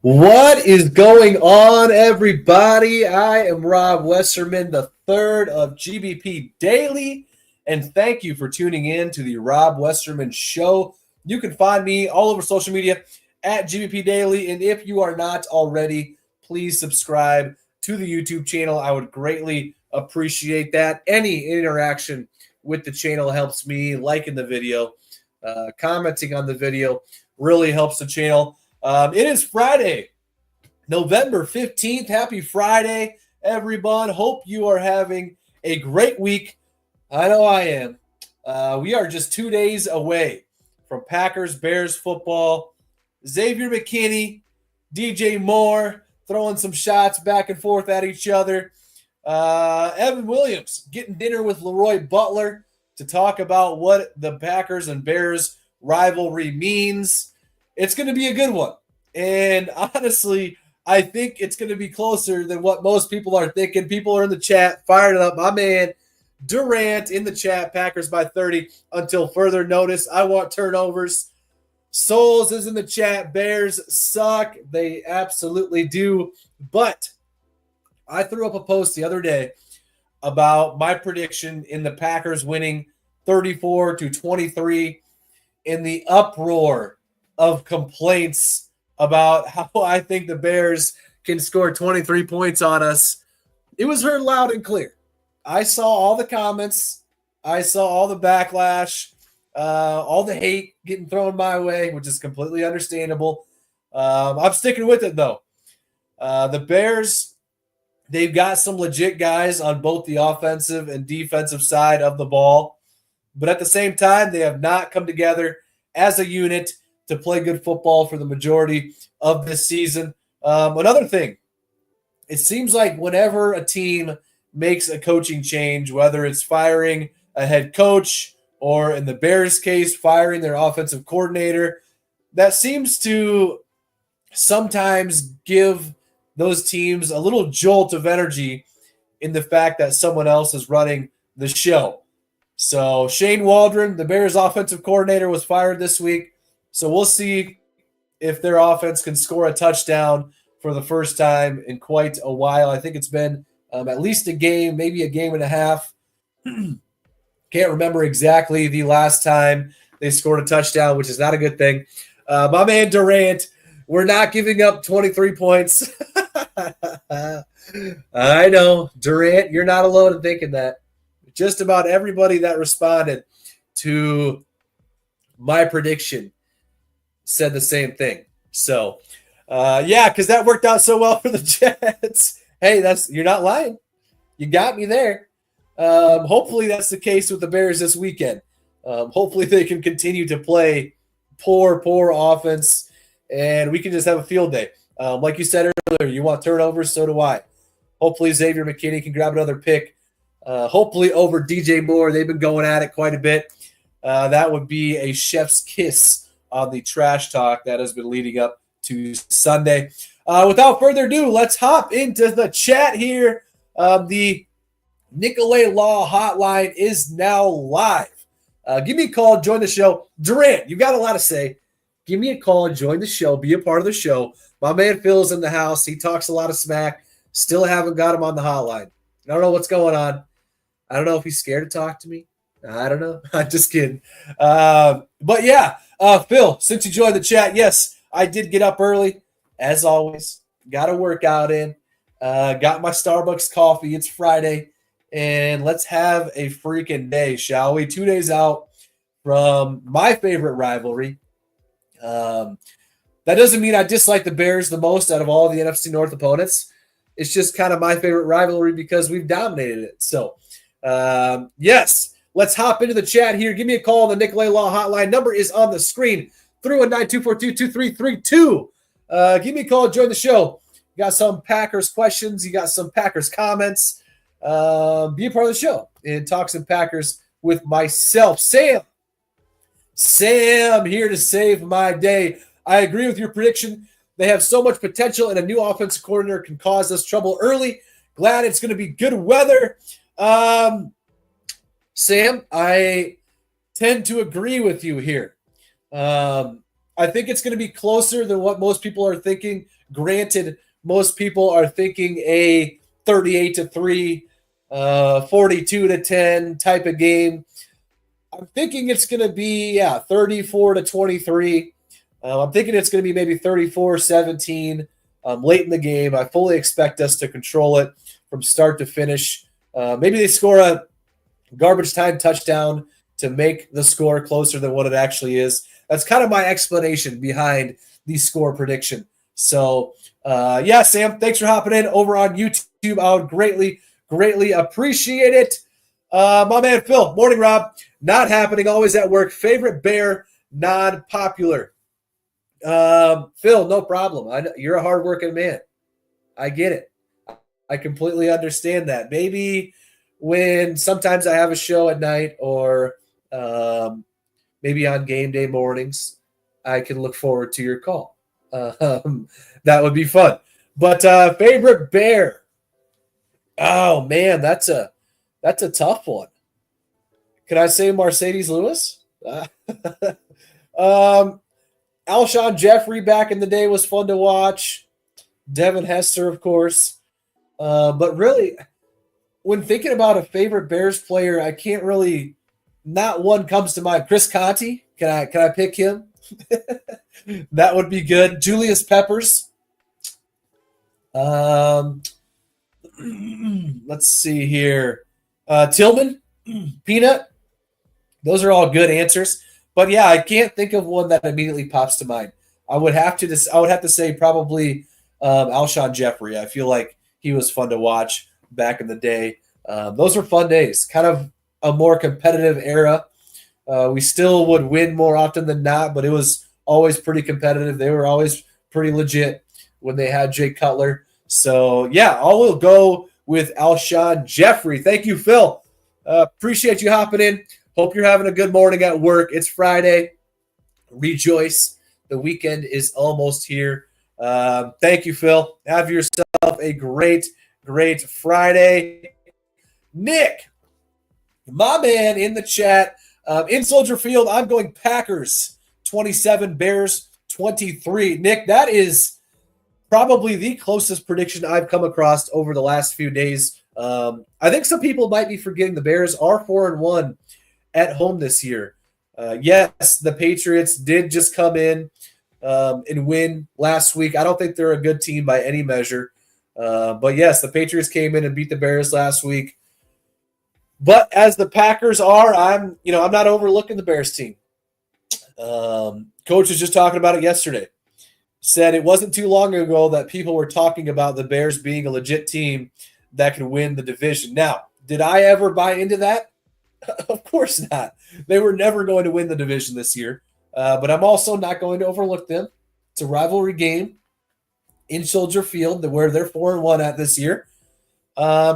What is going on, everybody? I am Rob Westerman, the third of GBP Daily, and thank you for tuning in to the Rob Westerman Show. You can find me all over social media at GBP Daily, and if you are not already, please subscribe to the YouTube channel. I would greatly appreciate that. Any interaction with the channel helps me. Liking the video, commenting on the video really helps the channel. It is Friday, November 15th. Happy Friday, everyone. Hope you are having a great week. I know I am. We are just 2 days away from Packers-Bears football. Xavier McKinney, DJ Moore throwing some shots back and forth at each other. Evan Williams getting dinner with Leroy Butler to talk about what the Packers and Bears rivalry means. It's going to be a good one. And honestly, I think it's going to be closer than what most people are thinking. People are in the chat, fired up. My man Durant in the chat, Packers by 30 until further notice. I want turnovers. Souls is in the chat. Bears suck. They absolutely do. But I threw up a post the other day about my prediction in the Packers winning 34-23 in the uproar of complaints about how I think the Bears can score 23 points on us. It was heard loud and clear. I saw all the comments. I saw all the backlash, all the hate getting thrown my way, which is completely understandable. I'm sticking with it, though. The Bears, they've got some legit guys on both the offensive and defensive side of the ball. But at the same time, they have not come together as a unit to play good football for the majority of this season. Another thing, it seems like whenever a team makes a coaching change, whether it's firing a head coach or in the Bears case, firing their offensive coordinator, that seems to sometimes give those teams a little jolt of energy in the fact that someone else is running the show. So Shane Waldron, the Bears offensive coordinator, was fired this week. So we'll see if their offense can score a touchdown for the first time in quite a while. I think it's been at least a game, maybe a game and a half. Can't remember exactly the last time they scored a touchdown, which is not a good thing. My man Durant, we're not giving up 23 points. I know, Durant, you're not alone in thinking that. Just about everybody that responded to my prediction said the same thing. So, yeah, because that worked out so well for the Jets. Hey, you're not lying. You got me there. Hopefully that's the case with the Bears this weekend. Hopefully they can continue to play poor offense, and we can just have a field day. Like you said earlier, you want turnovers, so do I. Hopefully Xavier McKinney can grab another pick. Hopefully over DJ Moore. They've been going at it quite a bit. That would be a chef's kiss on the trash talk that has been leading up to Sunday. Without further ado, let's hop into the chat here. The Nicolet Law hotline is now live. Give me a call, join the show. Durant, you got a lot to say. Give me a call, join the show, be a part of the show. My man Phil's in the house. He talks a lot of smack. Still haven't got him on the hotline. I don't know what's going on. I don't know if he's scared to talk to me. I don't know. I'm just kidding. But yeah, Phil, since you joined the chat, yes, I did get up early, as always. Got a workout in. Got my Starbucks coffee. It's Friday. And let's have a freaking day, shall we? 2 days out from my favorite rivalry. That doesn't mean I dislike the Bears the most out of all the NFC North opponents. It's just kind of my favorite rivalry because we've dominated it. So, yes, let's hop into the chat here. Give me a call on the Nicolet Law hotline. Number is on the screen, 319-242-2332. Give me a call, join the show. You got some Packers questions. You got some Packers comments. Be a part of the show and talk some Packers with myself. Sam here to save my day. I agree with your prediction. They have so much potential, and a new offensive coordinator can cause us trouble early. Glad it's going to be good weather. Sam, I tend to agree with you here. I think it's going to be closer than what most people are thinking. Granted, most people are thinking a 38-3, 42-10 type of game. I'm thinking it's going to be 34-23. I'm thinking it's going to be maybe 34-17 late in the game. I fully expect us to control it from start to finish. Maybe they score a garbage time touchdown to make the score closer than what it actually is. That's kind of my explanation behind the score prediction. So, Sam, thanks for hopping in over on YouTube. I would greatly appreciate it. My man Phil, morning, Rob. Not happening, always at work. Favorite Bear, non-popular. Phil, no problem. You're a hardworking man. I get it. I completely understand that. Maybe when sometimes I have a show at night or maybe on game day mornings, I can look forward to your call. That would be fun. But favorite Bear. Oh man, that's a tough one. Can I say Mercedes Lewis? Alshon Jeffrey back in the day was fun to watch. Devin Hester, of course. But really, when thinking about a favorite Bears player, I can't really. Not one comes to mind. Chris Conte. Can I pick him? That would be good. Julius Peppers. Let's see here. Tillman, Peanut. Those are all good answers. But yeah, I can't think of one that immediately pops to mind. I would have to say probably Alshon Jeffrey. I feel like he was fun to watch back in the day. Those were fun days. Kind of a more competitive era. We still would win more often than not, but it was always pretty competitive. They were always pretty legit when they had Jay Cutler. So yeah, I will go with Alshon Jeffrey. Thank you, Phil. Appreciate you hopping in. Hope you're having a good morning at work. It's Friday. Rejoice. The weekend is almost here. Thank you, Phil. Have yourself a great Friday. Nick, my man in the chat, in Soldier Field, I'm going Packers 27, Bears 23. Nick, that is probably the closest prediction I've come across over the last few days. I think some people might be forgetting the Bears are 4-1 at home this year. Yes, the Patriots did just come in and win last week. I don't think they're a good team by any measure. But yes, the Patriots came in and beat the Bears last week. But as the Packers are, I'm not overlooking the Bears team. Coach was just talking about it yesterday. Said it wasn't too long ago that people were talking about the Bears being a legit team that could win the division. Now, did I ever buy into that? Of course not. They were never going to win the division this year. But I'm also not going to overlook them. It's a rivalry game in Soldier Field where they're 4-1 at this year.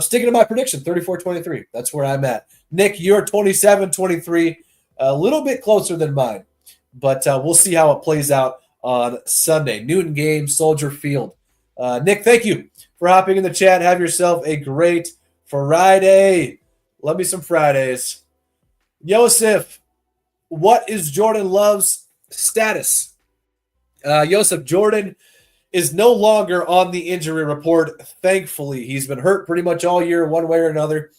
Sticking to my prediction, 34-23. That's where I'm at. Nick, you're 27-23, a little bit closer than mine. But we'll see how it plays out on Sunday. Noon game, Soldier Field. Nick, thank you for hopping in the chat. Have yourself a great Friday. Love me some Fridays. Yosef, what is Jordan Love's status? Yosef, Jordan is no longer on the injury report, thankfully. He's been hurt pretty much all year, one way or another,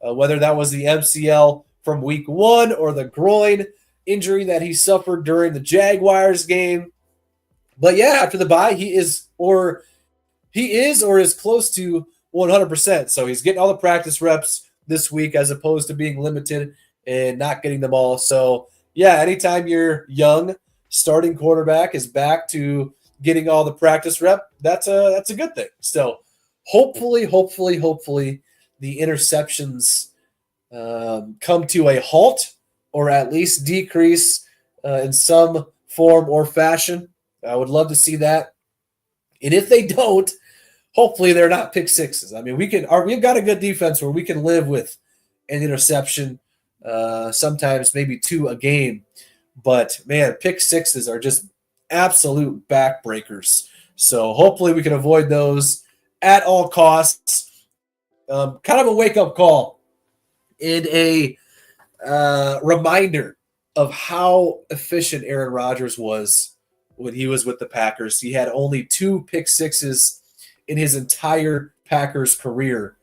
whether that was the MCL from week 1 or the groin injury that he suffered during the Jaguars game. But yeah, after the bye, he is or is close to 100%. So he's getting all the practice reps this week as opposed to being limited and not getting them all. So yeah, anytime your young starting quarterback is back to getting all the practice rep, that's a good thing. So hopefully the interceptions come to a halt or at least decrease in some form or fashion. I would love to see that. And if they don't, hopefully they're not pick sixes. I mean, we've got a good defense where we can live with an interception, sometimes maybe 2 a game. But man, pick sixes are just absolute backbreakers. So hopefully we can avoid those at all costs. Kind of a wake-up call and a reminder of how efficient Aaron Rodgers was when he was with the Packers. He had only 2 pick sixes in his entire Packers career,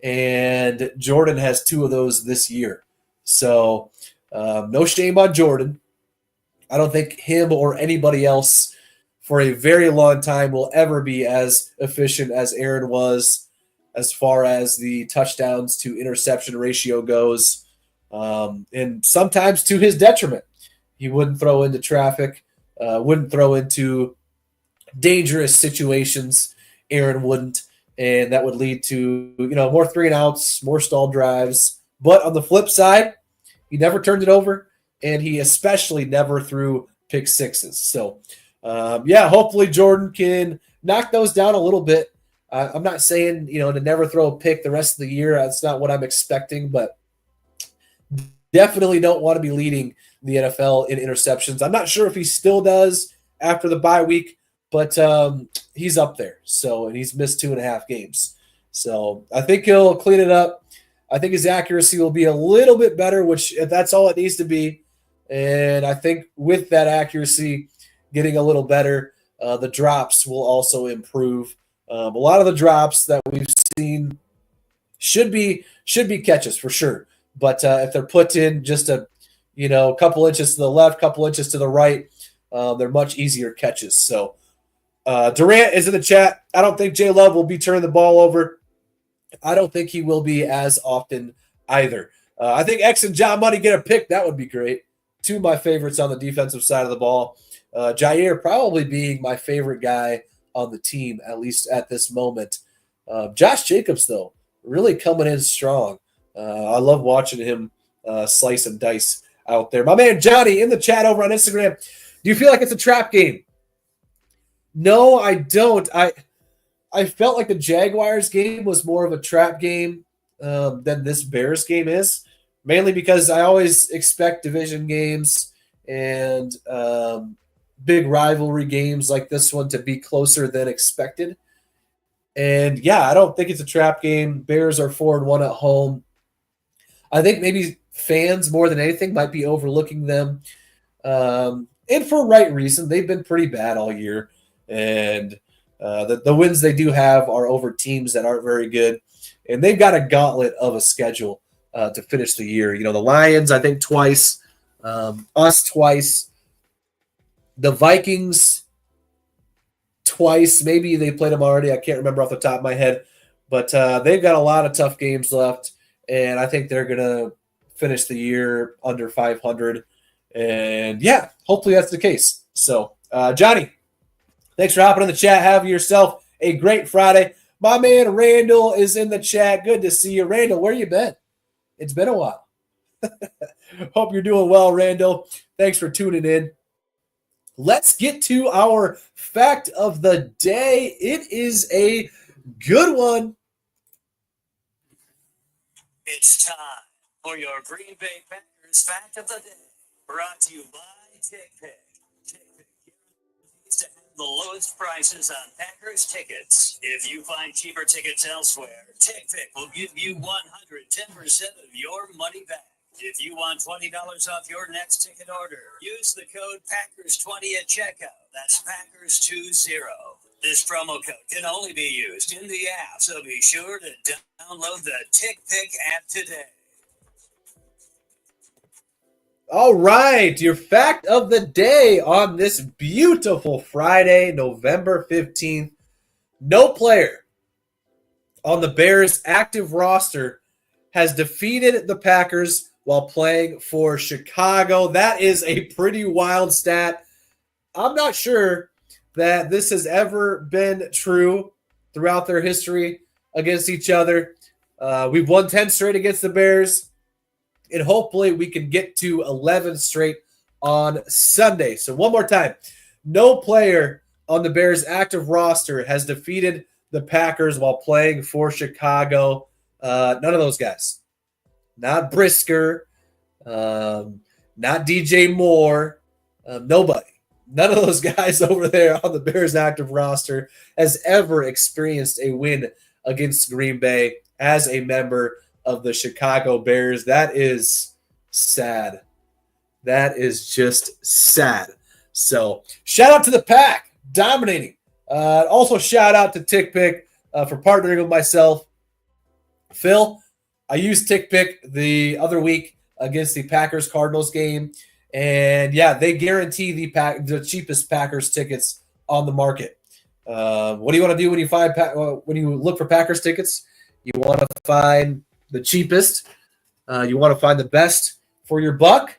and Jordan has 2 of those this year. So no shame on Jordan. I don't think him or anybody else for a very long time will ever be as efficient as Aaron was as far as the touchdowns to interception ratio goes, and sometimes to his detriment. He wouldn't throw into traffic, wouldn't throw into dangerous situations. Aaron wouldn't, and that would lead to more 3-and-outs, more stalled drives. But on the flip side, he never turned it over, and he especially never threw pick sixes. So, hopefully Jordan can knock those down a little bit. I'm not saying, to never throw a pick the rest of the year. That's not what I'm expecting, but definitely don't want to be leading the NFL in interceptions. I'm not sure if he still does after the bye week, but he's up there. So, and he's missed 2.5 games. So I think he'll clean it up. I think his accuracy will be a little bit better, which that's all it needs to be. And I think with that accuracy getting a little better, the drops will also improve. A lot of the drops that we've seen should be catches for sure. But if they're put in just a couple inches to the left, couple inches to the right, they're much easier catches. So Durant is in the chat. I don't think J Love will be turning the ball over. I don't think he will be as often either. I think X and John Money get a pick. That would be great. 2 of my favorites on the defensive side of the ball. Jair probably being my favorite guy on the team, at least at this moment. Josh Jacobs, though, really coming in strong. I love watching him slice and dice out there. My man Johnny in the chat over on Instagram. Do you feel like it's a trap game? No, I don't. I felt like the Jaguars game was more of a trap game than this Bears game is, mainly because I always expect division games and big rivalry games like this one to be closer than expected. And yeah, I don't think it's a trap game. Bears are 4-1 at home. I think maybe fans more than anything might be overlooking them. And for right reason. They've been pretty bad all year. And the wins they do have are over teams that aren't very good. And they've got a gauntlet of a schedule to finish the year. The Lions, I think, twice. Us twice. The Vikings twice. Maybe they played them already. I can't remember off the top of my head. But they've got a lot of tough games left. And I think they're going to finish the year under 500. And, yeah, hopefully that's the case. So, Johnny, thanks for hopping in the chat. Have yourself a great Friday. My man Randall is in the chat. Good to see you. Randall, where you been? It's been a while. Hope you're doing well, Randall. Thanks for tuning in. Let's get to our fact of the day. It is a good one. It's time for your Green Bay Packers fact of the day. Brought to you by TickPick. TickPick guarantees to have the lowest prices on Packers tickets. If you find cheaper tickets elsewhere, TickPick will give you 110% of your money back. If you want $20 off your next ticket order, use the code Packers20 at checkout. That's Packers20. This promo code can only be used in the app, so be sure to download the TickPick app today. All right, your fact of the day on this beautiful Friday, November 15th. No player on the Bears' active roster has defeated the Packers while playing for Chicago. That is a pretty wild stat. I'm not sure that this has ever been true throughout their history against each other. We've won 10 straight against the Bears. And hopefully we can get to 11 straight on Sunday. So one more time, no player on the Bears' active roster has defeated the Packers while playing for Chicago. None of those guys. Not Brisker, not DJ Moore, nobody. None of those guys over there on the Bears' active roster has ever experienced a win against Green Bay as a member of the Chicago Bears. That is sad. That is just sad. So shout out to the Pack, dominating. Also shout out to TickPick for partnering with myself. Phil, I used TickPick the other week against the Packers-Cardinals game. And, yeah, they guarantee the cheapest Packers tickets on the market. What do you want to do when you look for Packers tickets? You want to find the cheapest. You want to find the best for your buck.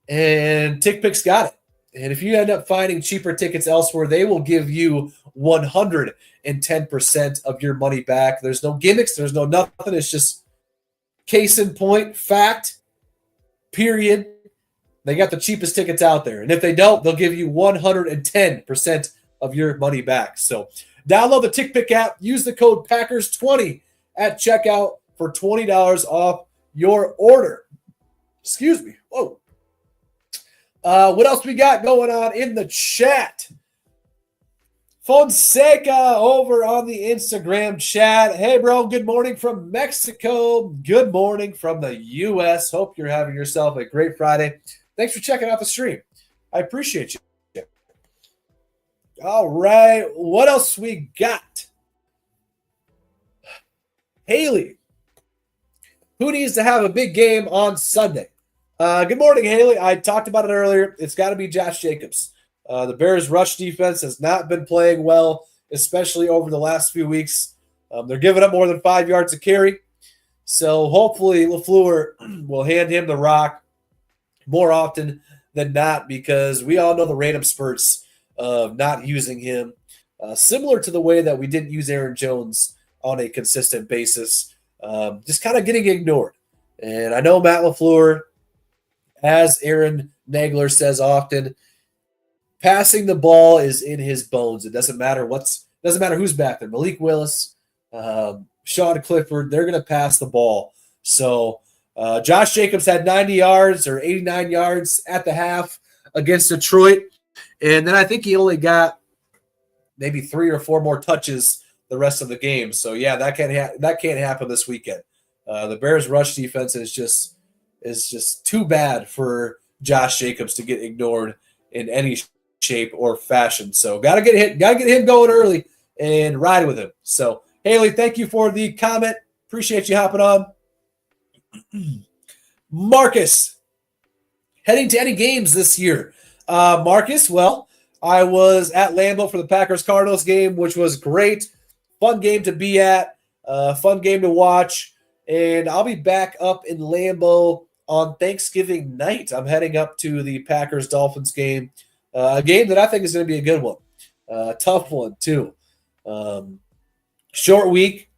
And TickPick's got it. And if you end up finding cheaper tickets elsewhere, they will give you 110% of your money back. There's no gimmicks. There's no nothing. It's just case in point, fact, period. They got the cheapest tickets out there. And if they don't, they'll give you 110% of your money back. So download the TickPick app. Use the code Packers20 at checkout for $20 off your order. Excuse me. Whoa. What else we got going on in the chat? Fonseca over on the Instagram chat. Hey, bro, good morning from Mexico. Good morning from the U.S. Hope you're having yourself a great Friday. Thanks for checking out the stream. I appreciate you. All right, what else we got? Haley, who needs to have a big game on Sunday? Good morning, Haley. I talked about it earlier. It's got to be Josh Jacobs. The Bears' rush defense has not been playing well, especially over the last few weeks. They're giving up more than 5 yards a carry. So hopefully LaFleur will hand him the rock more often than not, because we all know the random spurts of not using him, similar to the way that we didn't use Aaron Jones on a consistent basis, just kind of getting ignored. And I know Matt LaFleur, as Aaron Nagler says often, passing the ball is in his bones. It doesn't matter who's back there. Malik Willis, Sean Clifford, they're going to pass the ball. So Josh Jacobs had 90 yards or 89 yards at the half against Detroit. And then I think he only got maybe 3 or 4 more touches the rest of the game. So, yeah, that can't happen this weekend. The Bears' rush defense is just too bad for Josh Jacobs to get ignored in any shape or fashion. So got to get him going early and ride with him. So Haley, thank you for the comment. Appreciate you hopping on. Marcus, heading to any games this year? Marcus, well, I was at Lambeau for the Packers-Cardinals game, which was great. Fun game to be at, fun game to watch. And I'll be back up in Lambeau on Thanksgiving night. I'm heading up to the Packers-Dolphins game, a game that I think is going to be a good one. Tough one, too. Short week,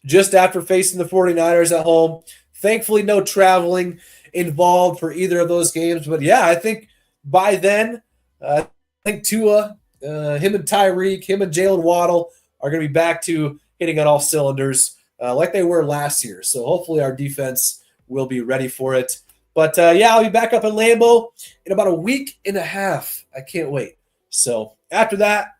just after facing the 49ers at home. Thankfully, no traveling involved for either of those games. But, yeah, I think by then, I think Tua, him and Tyreek, him and Jalen Waddle are going to be back to hitting on all cylinders like they were last year. So hopefully our defense will be ready for it. But, yeah, I'll be back up in Lambeau in about a week and a half. I can't wait. So after that,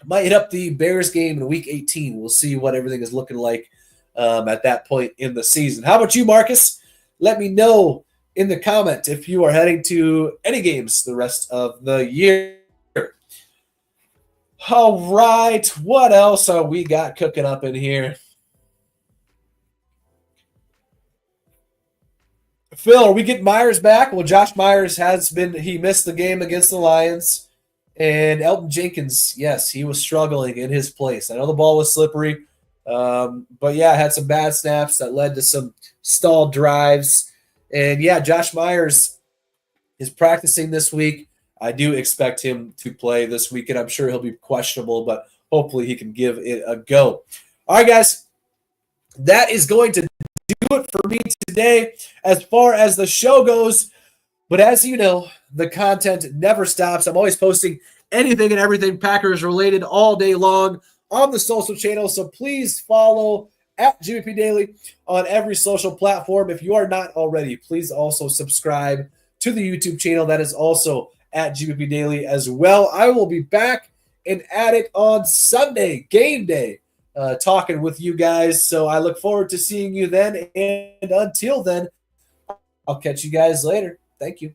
I might hit up the Bears game in week 18. We'll see what everything is looking like at that point in the season. How about you, Marcus? Let me know in the comment if you are heading to any games the rest of the year. All right, what else are we got cooking up in here? Phil, are we getting Myers back? Well, Josh Myers he missed the game against the Lions. And Elton Jenkins, yes, he was struggling in his place. I know the ball was slippery, but yeah, had some bad snaps that led to some stalled drives. And yeah, Josh Myers is practicing this week. I do expect him to play this weekend. I'm sure he'll be questionable, but hopefully he can give it a go. All right, guys, that is going to do it for me today as far as the show goes. But as you know, the content never stops. I'm always posting anything and everything Packers related all day long on the social channels. So please follow at GBP Daily on every social platform. If you are not already, please also subscribe to the YouTube channel. That is also at GBP Daily as well. I will be back and at it on Sunday, game day, talking with you guys. So I look forward to seeing you then. And until then, I'll catch you guys later. Thank you.